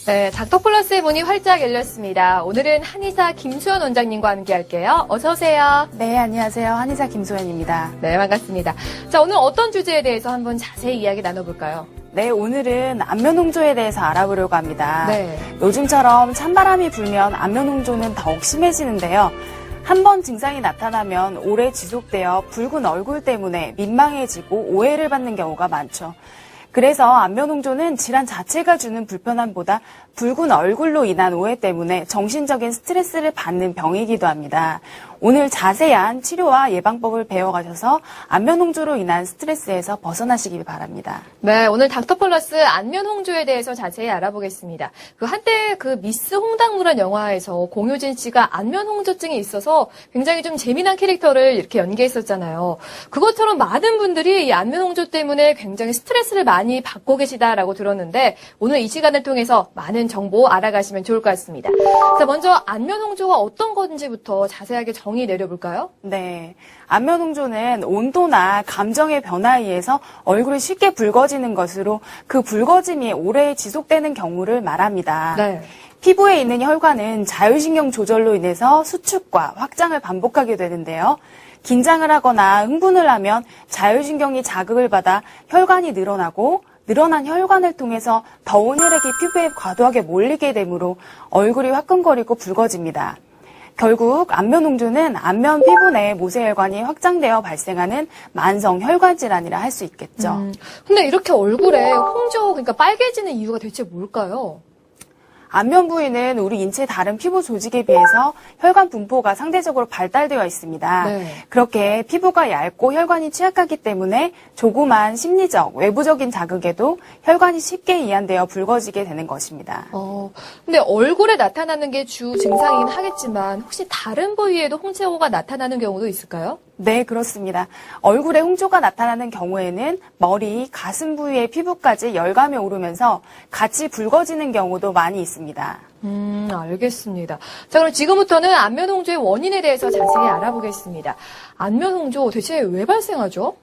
네, 닥터플러스의 문이 활짝 열렸습니다. 오늘은 한의사 김수연 원장님과 함께 할게요. 어서 오세요. 네, 안녕하세요. 한의사 김소연입니다. 네, 반갑습니다. 자, 오늘 어떤 주제에 대해서 한번 자세히 이야기 나눠볼까요? 네, 오늘은 안면홍조에 대해서 알아보려고 합니다. 네. 요즘처럼 찬바람이 불면 안면홍조는 더욱 심해지는데요. 한 번 증상이 나타나면 오래 지속되어 붉은 얼굴 때문에 민망해지고 오해를 받는 경우가 많죠. 그래서 안면홍조는 질환 자체가 주는 불편함보다 붉은 얼굴로 인한 오해 때문에 정신적인 스트레스를 받는 병이기도 합니다. 오늘 자세한 치료와 예방법을 배워가셔서 안면홍조로 인한 스트레스에서 벗어나시길 바랍니다. 네, 오늘 닥터플러스 안면홍조에 대해서 자세히 알아보겠습니다. 한때 미스 홍당무란 영화에서 공효진 씨가 안면홍조증이 있어서 굉장히 좀 재미난 캐릭터를 이렇게 연기했었잖아요. 그것처럼 많은 분들이 이 안면홍조 때문에 굉장히 스트레스를 많이 받고 계시다라고 들었는데 오늘 이 시간을 통해서 많은 정보 알아가시면 좋을 것 같습니다. 자, 먼저 안면홍조가 어떤 건지부터 자세하게 정의 내려볼까요? 네. 안면홍조는 온도나 감정의 변화에 의해서 얼굴이 쉽게 붉어지는 것으로 그 붉어짐이 오래 지속되는 경우를 말합니다. 네. 피부에 있는 혈관은 자율신경 조절로 인해서 수축과 확장을 반복하게 되는데요. 긴장을 하거나 흥분을 하면 자율신경이 자극을 받아 혈관이 늘어나고 늘어난 혈관을 통해서 더운 혈액이 피부에 과도하게 몰리게 되므로 얼굴이 화끈거리고 붉어집니다. 결국 안면홍조는 안면 피부 내 모세혈관이 확장되어 발생하는 만성 혈관 질환이라 할 수 있겠죠. 근데 이렇게 얼굴에 홍조, 그러니까 빨개지는 이유가 대체 뭘까요? 안면 부위는 우리 인체 다른 피부 조직에 비해서 혈관 분포가 상대적으로 발달되어 있습니다. 네. 그렇게 피부가 얇고 혈관이 취약하기 때문에 조그만 심리적, 외부적인 자극에도 혈관이 쉽게 이완되어 붉어지게 되는 것입니다. 근데 얼굴에 나타나는 게 주 증상이긴 하겠지만 혹시 다른 부위에도 홍조가 나타나는 경우도 있을까요? 네, 그렇습니다. 얼굴에 홍조가 나타나는 경우에는 머리, 가슴 부위의 피부까지 열감이 오르면서 같이 붉어지는 경우도 많이 있습니다. 알겠습니다. 자, 그럼 지금부터는 안면홍조의 원인에 대해서 자세히 알아보겠습니다. 안면홍조 대체 왜 발생하죠?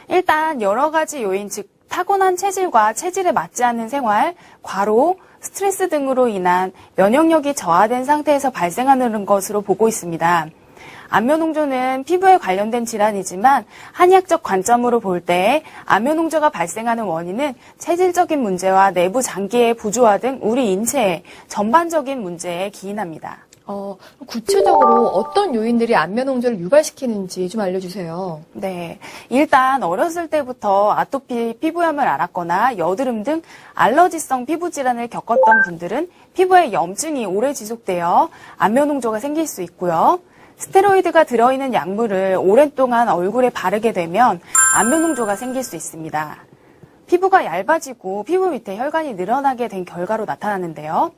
일단 여러 가지 요인, 즉 타고난 체질과 체질에 맞지 않는 생활, 과로, 스트레스 등으로 인한 면역력이 저하된 상태에서 발생하는 것으로 보고 있습니다. 안면홍조는 피부에 관련된 질환이지만 한의학적 관점으로 볼 때 안면홍조가 발생하는 원인은 체질적인 문제와 내부 장기의 부조화 등 우리 인체의 전반적인 문제에 기인합니다. 구체적으로 어떤 요인들이 안면홍조를 유발시키는지 좀 알려주세요. 네, 일단 어렸을 때부터 아토피 피부염을 앓았거나 여드름 등 알러지성 피부 질환을 겪었던 분들은 피부에 염증이 오래 지속되어 안면홍조가 생길 수 있고요. 스테로이드가 들어있는 약물을 오랫동안 얼굴에 바르게 되면 안면홍조가 생길 수 있습니다. 피부가 얇아지고 피부 밑에 혈관이 늘어나게 된 결과로 나타나는데요.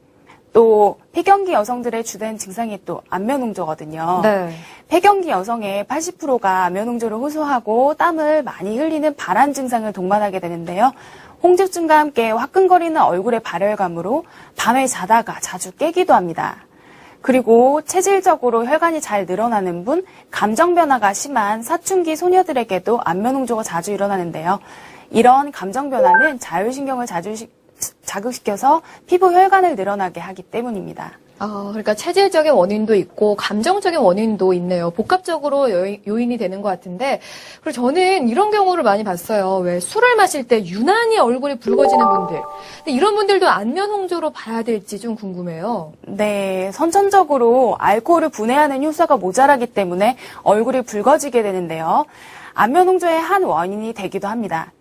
또 폐경기 여성들의 주된 증상이 또 안면홍조거든요. 네. 폐경기 여성의 80%가 안면홍조를 호소하고 땀을 많이 흘리는 발한 증상을 동반하게 되는데요. 홍조증과 함께 화끈거리는 얼굴의 발열감으로 밤에 자다가 자주 깨기도 합니다. 그리고 체질적으로 혈관이 잘 늘어나는 분, 감정 변화가 심한 사춘기 소녀들에게도 안면홍조가 자주 일어나는데요. 이런 감정 변화는 자율신경을 자극시켜서 피부 혈관을 늘어나게 하기 때문입니다. 그러니까 체질적인 원인도 있고 감정적인 원인도 있네요. 복합적으로 요인이 되는 것 같은데, 그리고 저는 이런 경우를 많이 봤어요. 왜 술을 마실 때 유난히 얼굴이 붉어지는 분들. 근데 이런 분들도 안면홍조로 봐야 될지 좀 궁금해요. 네, 선천적으로 알코올을 분해하는 효소가 모자라기 때문에 얼굴이 붉어지게 되는데요. 안면홍조의 한 원인이 되기도 합니다.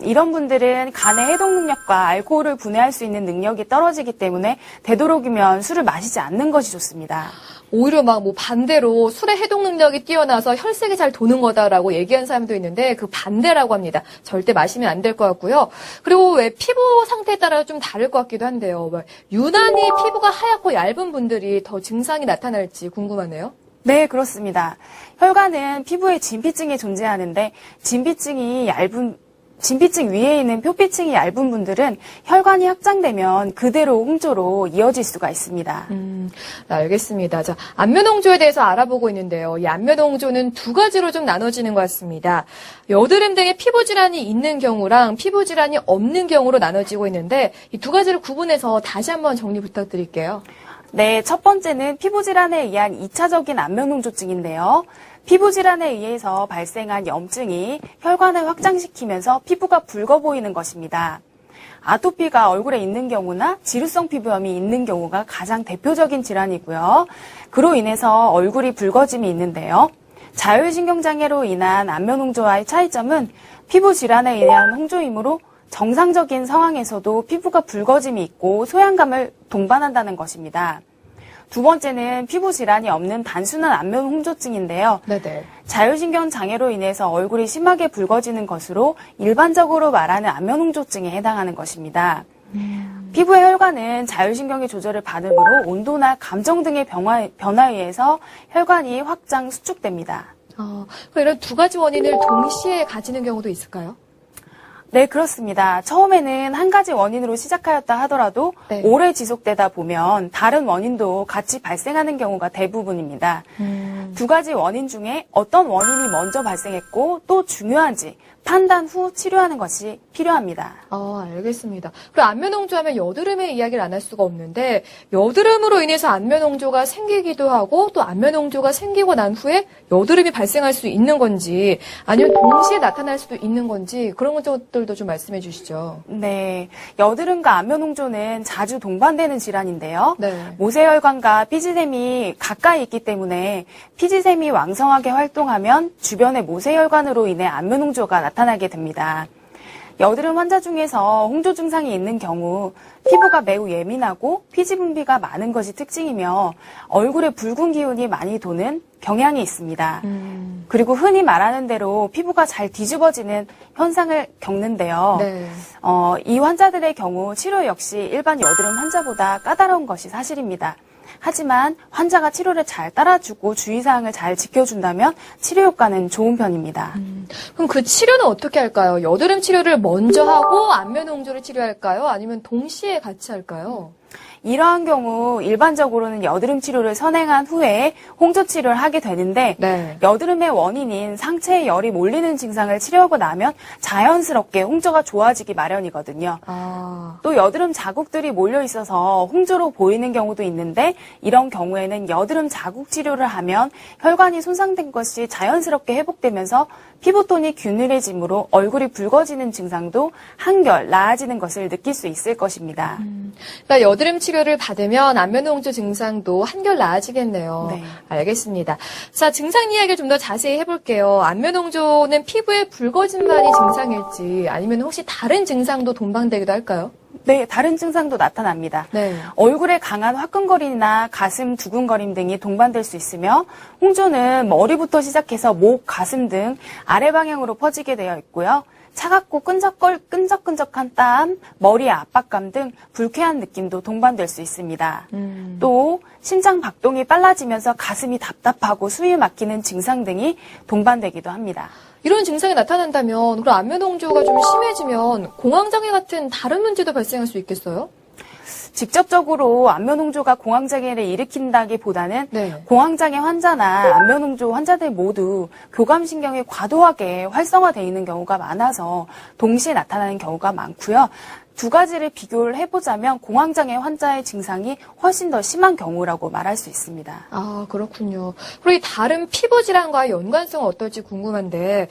이런 분들은 간의 해독 능력과 알코올을 분해할 수 있는 능력이 떨어지기 때문에 되도록이면 술을 마시지 않는 것이 좋습니다. 오히려 반대로 술의 해독 능력이 뛰어나서 혈색이 잘 도는 거다라고 얘기하는 사람도 있는데 그 반대라고 합니다. 절대 마시면 안 될 것 같고요. 그리고 왜 피부 상태에 따라 좀 다를 것 같기도 한데요. 유난히 피부가 하얗고 얇은 분들이 더 증상이 나타날지 궁금하네요. 네, 그렇습니다. 혈관은 피부에 진피층이 존재하는데 진피층이 얇은 진피층 위에 있는 표피층이 얇은 분들은 혈관이 확장되면 그대로 홍조로 이어질 수가 있습니다. 네, 알겠습니다. 자, 안면홍조에 대해서 알아보고 있는데요. 이 안면홍조는 두 가지로 좀 나눠지는 것 같습니다. 여드름 등의 피부 질환이 있는 경우랑 피부 질환이 없는 경우로 나눠지고 있는데 이 두 가지를 구분해서 다시 한번 정리 부탁드릴게요. 네, 첫 번째는 피부 질환에 의한 2차적인 안면홍조증인데요. 피부 질환에 의해서 발생한 염증이 혈관을 확장시키면서 피부가 붉어 보이는 것입니다. 아토피가 얼굴에 있는 경우나 지루성 피부염이 있는 경우가 가장 대표적인 질환이고요. 그로 인해서 얼굴이 붉어짐이 있는데요. 자율신경장애로 인한 안면홍조와의 차이점은 피부 질환에 의한 홍조이므로 정상적인 상황에서도 피부가 붉어짐이 있고 소양감을 동반한다는 것입니다. 두 번째는 피부 질환이 없는 단순한 안면 홍조증인데요. 네네. 자율신경 장애로 인해서 얼굴이 심하게 붉어지는 것으로 일반적으로 말하는 안면 홍조증에 해당하는 것입니다. 피부의 혈관은 자율신경의 조절을 받으므로 온도나 감정 등의 변화에 의해서 혈관이 확장, 수축됩니다. 그럼 이런 두 가지 원인을 동시에 가지는 경우도 있을까요? 네, 그렇습니다. 처음에는 한 가지 원인으로 시작하였다 하더라도 네. 오래 지속되다 보면 다른 원인도 같이 발생하는 경우가 대부분입니다. 두 가지 원인 중에 어떤 원인이 먼저 발생했고 또 중요한지 판단 후 치료하는 것이 필요합니다. 알겠습니다. 그리고 안면홍조 하면 여드름의 이야기를 안 할 수가 없는데 여드름으로 인해서 안면홍조가 생기기도 하고 또 안면홍조가 생기고 난 후에 여드름이 발생할 수 있는 건지 아니면 동시에 나타날 수도 있는 건지 그런 것들도 좀 말씀해 주시죠. 네, 여드름과 안면홍조는 자주 동반되는 질환인데요. 네. 모세혈관과 피지샘이 가까이 있기 때문에 피지샘이 왕성하게 활동하면 주변의 모세혈관으로 인해 안면홍조가 나타나게 됩니다. 여드름 환자 중에서 홍조 증상이 있는 경우 피부가 매우 예민하고 피지 분비가 많은 것이 특징이며 얼굴에 붉은 기운이 많이 도는 경향이 있습니다. 그리고 흔히 말하는 대로 피부가 잘 뒤집어지는 현상을 겪는데요. 네. 이 환자들의 경우 치료 역시 일반 여드름 환자보다 까다로운 것이 사실입니다. 하지만 환자가 치료를 잘 따라주고 주의사항을 잘 지켜준다면 치료 효과는 좋은 편입니다. 그럼 그 치료는 어떻게 할까요? 여드름 치료를 먼저 하고 안면홍조를 치료할까요? 아니면 동시에 같이 할까요? 이러한 경우 일반적으로는 여드름 치료를 선행한 후에 홍조 치료를 하게 되는데 네. 여드름의 원인인 상체에 열이 몰리는 증상을 치료하고 나면 자연스럽게 홍조가 좋아지기 마련이거든요. 또 여드름 자국들이 몰려 있어서 홍조로 보이는 경우도 있는데 이런 경우에는 여드름 자국 치료를 하면 혈관이 손상된 것이 자연스럽게 회복되면서 피부톤이 균일해지므로 얼굴이 붉어지는 증상도 한결 나아지는 것을 느낄 수 있을 것입니다. 그러니까 여드름 치료를 받으면 안면홍조 증상도 한결 나아지겠네요. 네. 알겠습니다. 자, 증상 이야기를 좀 더 자세히 해볼게요. 안면홍조는 피부에 붉어짐만이 증상일지 아니면 혹시 다른 증상도 동반되기도 할까요? 네, 다른 증상도 나타납니다. 네. 얼굴에 강한 화끈거림이나 가슴 두근거림 등이 동반될 수 있으며 홍조는 머리부터 시작해서 목, 가슴 등 아래 방향으로 퍼지게 되어 있고요. 차갑고 끈적끈적한 땀, 머리의 압박감 등 불쾌한 느낌도 동반될 수 있습니다. 또 심장 박동이 빨라지면서 가슴이 답답하고 숨이 막히는 증상 등이 동반되기도 합니다. 이런 증상이 나타난다면 그럼 안면홍조가 좀 심해지면 공황장애 같은 다른 문제도 발생할 수 있겠어요? 직접적으로 안면홍조가 공황장애를 일으킨다기보다는 네. 공황장애 환자나 안면홍조 환자들 모두 교감신경이 과도하게 활성화되어 있는 경우가 많아서 동시에 나타나는 경우가 많고요. 두 가지를 비교를 해보자면 공황장애 환자의 증상이 훨씬 더 심한 경우라고 말할 수 있습니다. 그렇군요. 그리고 이 다른 피부 질환과의 연관성은 어떨지 궁금한데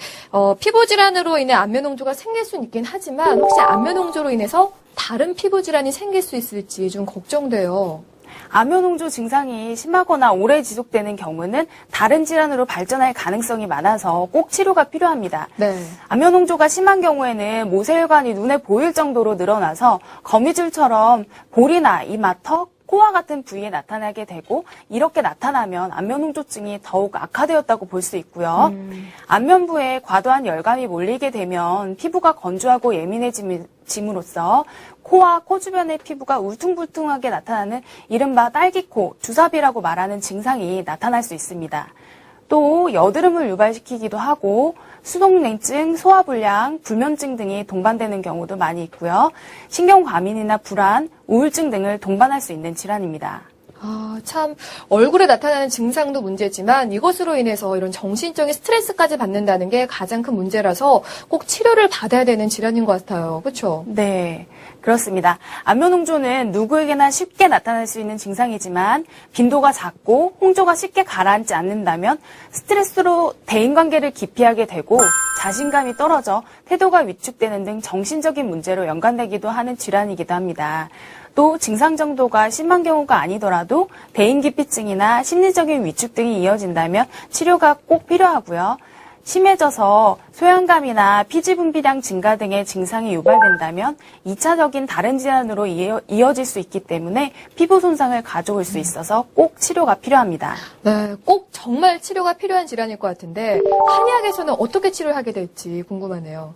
피부 질환으로 인해 안면홍조가 생길 수는 있긴 하지만 혹시 안면홍조로 인해서 다른 피부 질환이 생길 수 있을지 좀 걱정돼요. 안면홍조 증상이 심하거나 오래 지속되는 경우는 다른 질환으로 발전할 가능성이 많아서 꼭 치료가 필요합니다. 네. 안면홍조가 심한 경우에는 모세혈관이 눈에 보일 정도로 늘어나서 거미줄처럼 볼이나 이마, 턱, 코와 같은 부위에 나타나게 되고 이렇게 나타나면 안면홍조증이 더욱 악화되었다고 볼 수 있고요. 안면부에 과도한 열감이 몰리게 되면 피부가 건조하고 예민해짐으로써 코와 코 주변의 피부가 울퉁불퉁하게 나타나는 이른바 딸기코, 주사비라고 말하는 증상이 나타날 수 있습니다. 또 여드름을 유발시키기도 하고 수족냉증, 소화불량, 불면증 등이 동반되는 경우도 많이 있고요. 신경과민이나 불안, 우울증 등을 동반할 수 있는 질환입니다. 참 얼굴에 나타나는 증상도 문제지만 이것으로 인해서 이런 정신적인 스트레스까지 받는다는 게 가장 큰 문제라서 꼭 치료를 받아야 되는 질환인 것 같아요. 그렇죠? 네, 그렇습니다. 안면홍조는 누구에게나 쉽게 나타날 수 있는 증상이지만 빈도가 작고 홍조가 쉽게 가라앉지 않는다면 스트레스로 대인관계를 기피하게 되고 자신감이 떨어져 태도가 위축되는 등 정신적인 문제로 연관되기도 하는 질환이기도 합니다. 또 증상 정도가 심한 경우가 아니더라도 대인기피증이나 심리적인 위축 등이 이어진다면 치료가 꼭 필요하고요. 심해져서 소양감이나 피지 분비량 증가 등의 증상이 유발된다면 2차적인 다른 질환으로 이어질 수 있기 때문에 피부 손상을 가져올 수 있어서 꼭 치료가 필요합니다. 네, 꼭 정말 치료가 필요한 질환일 것 같은데 한의학에서는 어떻게 치료를 하게 될지 궁금하네요.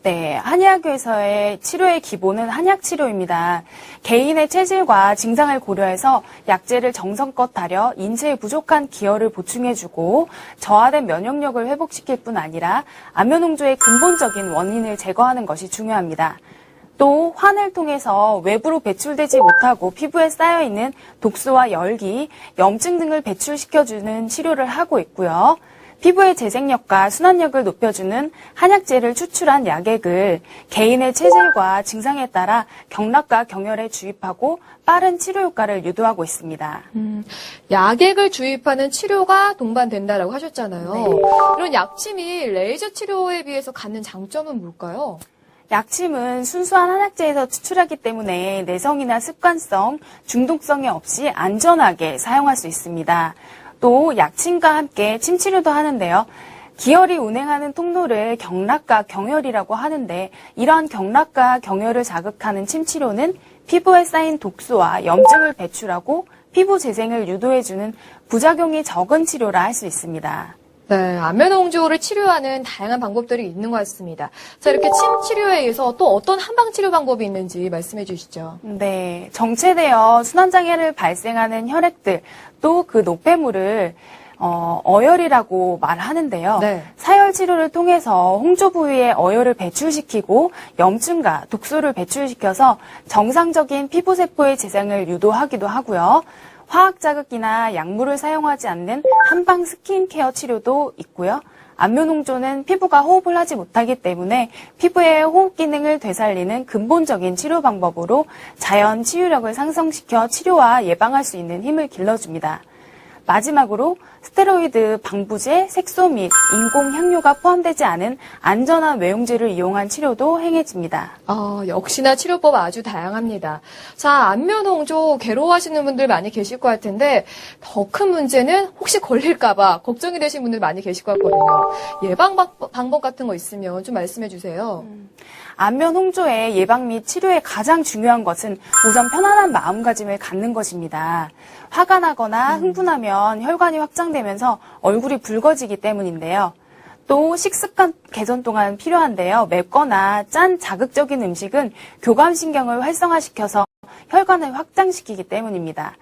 네, 한의학에서의 치료의 기본은 한약 치료입니다. 개인의 체질과 증상을 고려해서 약재를 정성껏 다려 인체에 부족한 기혈을 보충해주고 저하된 면역력을 회복시킬 뿐 아니라 안면홍조의 근본적인 원인을 제거하는 것이 중요합니다. 또 환을 통해서 외부로 배출되지 못하고 피부에 쌓여있는 독소와 열기, 염증 등을 배출시켜주는 치료를 하고 있고요. 피부의 재생력과 순환력을 높여주는 한약재를 추출한 약액을 개인의 체질과 증상에 따라 경락과 경혈에 주입하고 빠른 치료 효과를 유도하고 있습니다. 약액을 주입하는 치료가 동반된다라고 하셨잖아요. 네. 이런 약침이 레이저 치료에 비해서 갖는 장점은 뭘까요? 약침은 순수한 한약재에서 추출하기 때문에 내성이나 습관성, 중독성이 없이 안전하게 사용할 수 있습니다. 또 약침과 함께 침치료도 하는데요. 기혈이 운행하는 통로를 경락과 경혈이라고 하는데 이러한 경락과 경혈을 자극하는 침치료는 피부에 쌓인 독소와 염증을 배출하고 피부 재생을 유도해주는 부작용이 적은 치료라 할 수 있습니다. 네, 안면홍조를 치료하는 다양한 방법들이 있는 것 같습니다. 자, 이렇게 침 치료에 의해서 또 어떤 한방 치료 방법이 있는지 말씀해 주시죠. 네, 정체되어 순환장애를 발생하는 혈액들, 또 그 노폐물을 어혈이라고 말하는데요. 네. 사열 치료를 통해서 홍조 부위에 어혈을 배출시키고 염증과 독소를 배출시켜서 정상적인 피부 세포의 재생을 유도하기도 하고요. 화학 자극이나 약물을 사용하지 않는 한방 스킨케어 치료도 있고요. 안면홍조는 피부가 호흡을 하지 못하기 때문에 피부의 호흡 기능을 되살리는 근본적인 치료 방법으로 자연 치유력을 상승시켜 치료와 예방할 수 있는 힘을 길러줍니다. 마지막으로 스테로이드, 방부제, 색소 및 인공 향료가 포함되지 않은 안전한 외용제를 이용한 치료도 행해집니다. 역시나 치료법 아주 다양합니다. 자, 안면홍조 괴로워하시는 분들 많이 계실 것 같은데 더 큰 문제는 혹시 걸릴까봐 걱정이 되신 분들 많이 계실 것 같거든요. 예방 방법 같은 거 있으면 좀 말씀해 주세요. 안면홍조의 예방 및 치료에 가장 중요한 것은 우선 편안한 마음가짐을 갖는 것입니다. 화가 나거나 흥분하면 혈관이 확장되면서 얼굴이 붉어지기 때문인데요. 또 식습관 개선 또한 필요한데요. 맵거나 짠 자극적인 음식은 교감신경을 활성화시켜서 혈관을 확장시키기 때문입니다.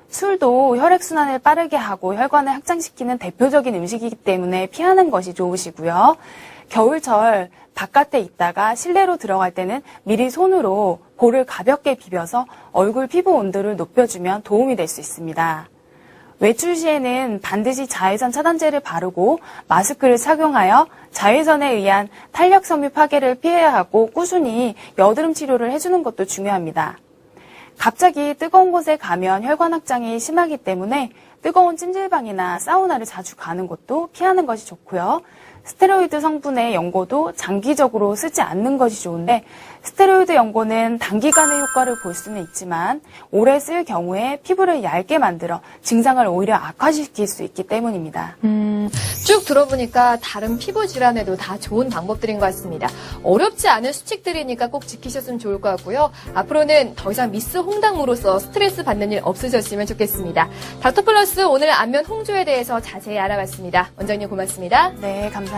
술도 혈액순환을 빠르게 하고 혈관을 확장시키는 대표적인 음식이기 때문에 피하는 것이 좋으시고요. 겨울철 바깥에 있다가 실내로 들어갈 때는 미리 손으로 볼을 가볍게 비벼서 얼굴 피부 온도를 높여주면 도움이 될 수 있습니다. 외출 시에는 반드시 자외선 차단제를 바르고 마스크를 착용하여 자외선에 의한 탄력 섬유 파괴를 피해야 하고 꾸준히 여드름 치료를 해주는 것도 중요합니다. 갑자기 뜨거운 곳에 가면 혈관 확장이 심하기 때문에 뜨거운 찜질방이나 사우나를 자주 가는 것도 피하는 것이 좋고요. 스테로이드 성분의 연고도 장기적으로 쓰지 않는 것이 좋은데 스테로이드 연고는 단기간의 효과를 볼 수는 있지만 오래 쓸 경우에 피부를 얇게 만들어 증상을 오히려 악화시킬 수 있기 때문입니다. 쭉 들어보니까 다른 피부 질환에도 다 좋은 방법들인 것 같습니다. 어렵지 않은 수칙들이니까 꼭 지키셨으면 좋을 것 같고요. 앞으로는 더 이상 미스 홍당무로서 스트레스 받는 일 없으셨으면 좋겠습니다. 닥터플러스 오늘 안면 홍조에 대해서 자세히 알아봤습니다. 원장님 고맙습니다. 네, 감사합니다.